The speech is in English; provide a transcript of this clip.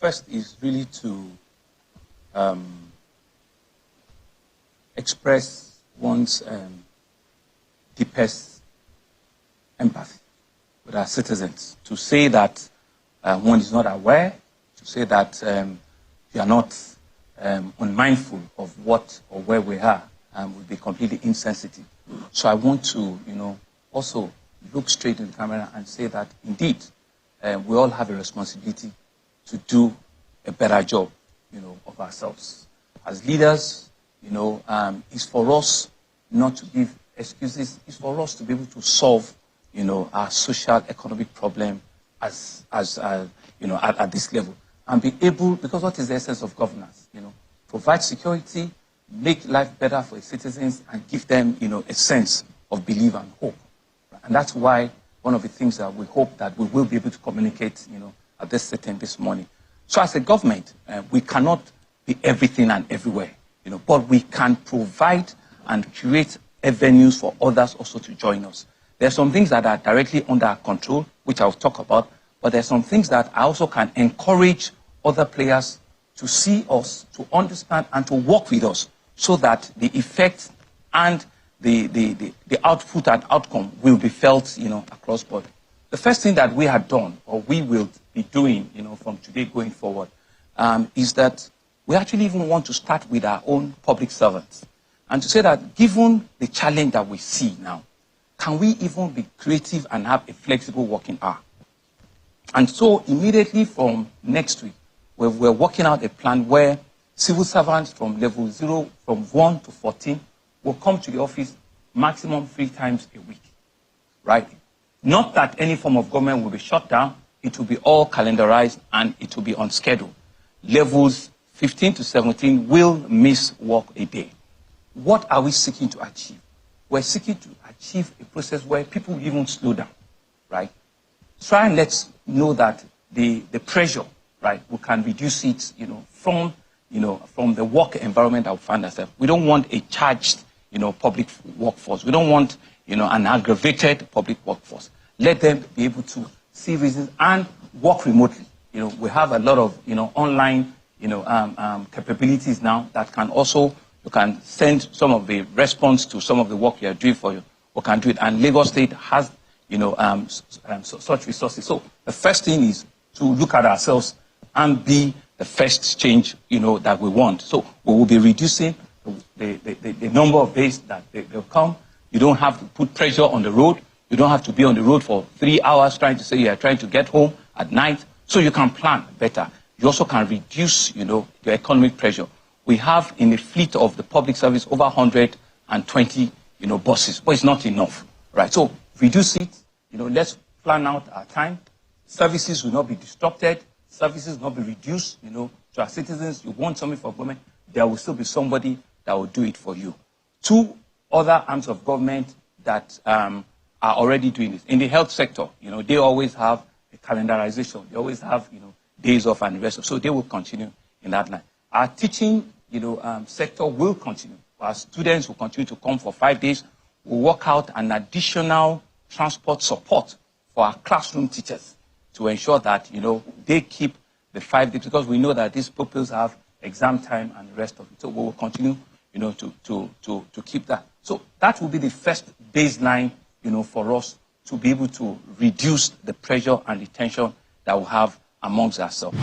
first is really to express one's deepest empathy with our citizens, to say that one is not aware, to say that you are not unmindful of what or where we are, would be completely insensitive. So I want to, also look straight in the camera and say that indeed we all have a responsibility to do a better job, of ourselves. As leaders, it's for us not to give excuses. It's for us to be able to solve, our social economic problem at this level, and be able, because what is the essence of governance? Provide security, make life better for its citizens, and give them, a sense of belief and hope. And that's why one of the things that we hope that we will be able to communicate, at this sitting this morning. So as a government, we cannot be everything and everywhere, but we can provide and create avenues for others also to join us. There are some things that are directly under our control, which I'll talk about, but there are some things that I also can encourage other players to see us, to understand, and to work with us, so that the effect and the output and outcome will be felt, across board. The first thing that we have done, or we will be doing, from today going forward, is that we actually even want to start with our own public servants, and to say that given the challenge that we see now, can we even be creative and have a flexible working hour? And so immediately from next week, we're working out a plan where civil servants from level 0, from 1 to 14, will come to the office maximum 3 times a week, right? Not that any form of government will be shut down. It will be all calendarized and it will be on schedule. Levels 15 to 17 will miss work a day. What are we seeking to achieve? We're seeking to achieve a process where people will even slow down, right? Try and let's know that the pressure, right, we can reduce it, from the work environment that we find ourselves. We don't want a charged, public workforce. We don't want, an aggravated public workforce. Let them be able to see reasons and work remotely. We have a lot of, online, capabilities now that can also, you can send some of the response to some of the work you are doing for you. We can do it. And Lagos State has, such resources. So the first thing is to look at ourselves and be the first change, that we want. So we will be reducing the number of days that they'll come. You don't have to put pressure on the road. You don't have to be on the road for 3 hours trying to say you are trying to get home at night. So you can plan better. You also can reduce, your economic pressure. We have in the fleet of the public service over 120, buses, but it's not enough, right? So reduce it. Let's plan out our time. Services will not be disrupted. Services will not be reduced, to our citizens. You want something for government, there will still be somebody that will do it for you. 2 other arms of government that are already doing this. In the health sector, they always have a calendarization. They always have, days off and rest. So they will continue in that line. Our teaching, sector will continue. Our students will continue to come for 5 days. We'll work out an additional transport support for our classroom teachers to ensure that, they keep the 5 days, because we know that these pupils have exam time and the rest of it. So we will continue, to keep that. So that will be the first baseline, for us to be able to reduce the pressure and the tension that we have amongst ourselves.